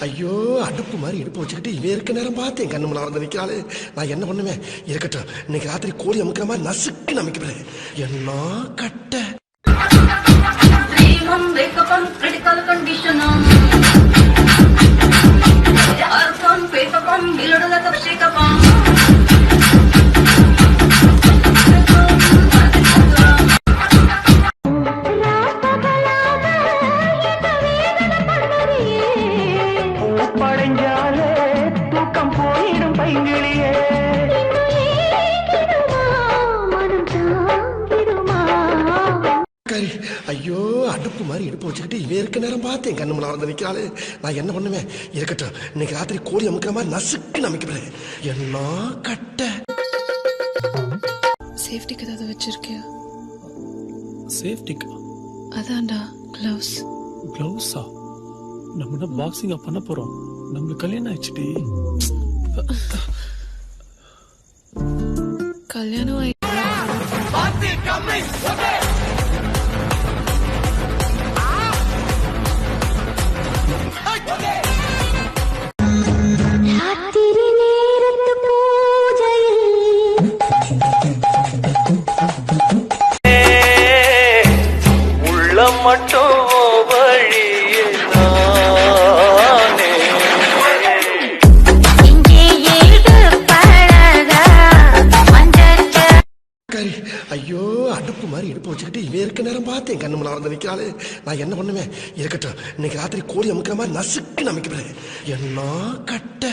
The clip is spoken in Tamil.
ஐயோ அடுப்பு மாதிரி இடுப்பு வச்சுக்கிட்டு இவன் இருக்க நேரம் பார்த்து என் கண்ணு முன்னால வந்து நிற்கிறாள். நான் என்ன பண்ணுவேன்? இருக்கட்டும், இன்னைக்கு ராத்திரி கோழி அமுக்கிற மாதிரி நசுக்கு நமிக்கிறேன். என்ன கட்ட critical condition paper from below the shake up ஐயோ அடுப்பு மாதிரி இடுப்பு வச்சுக்கிட்டு இவன் இருக்க நேரம் பார்த்து என் கண்ணு முன்னால வந்து நிற்கிறாள். நான் என்ன பண்ணுவேன்? இருக்கட்டும், இன்னைக்கு ராத்திரி கோழி அமுக்கிற மாதிரி நசுக்கு நமிக்கிறேன். என்ன கட்ட சேஃப்டிக்கு ஏதாவது வச்சிருக்கியா? சேஃப்டிக்கு அதான்டா க்ளவுஸ். க்ளவுஸா? நம்ம என்ன பாக்ஸிங்கா பண்ண போறோம்? நம்மளுக்கு கல்யாணம் ஆயிடுச்சுடி. கல்யாணம் ஆயி மட்டும் வழியே ஐயோ அடுப்பு மாதிரி இடுப்பு வச்சுக்கிட்டு இவன் இருக்க நேரம் பார்த்து என் கண்ணு முன்னால வந்து நிற்கிறாள். நான் என்ன பண்ணுவேன்? இருக்கட்டும், இன்னைக்கு ராத்திரி கோழி அமுக்கிற மாதிரி நசுக்கு நமிக்கிறேன். என்ன கட்ட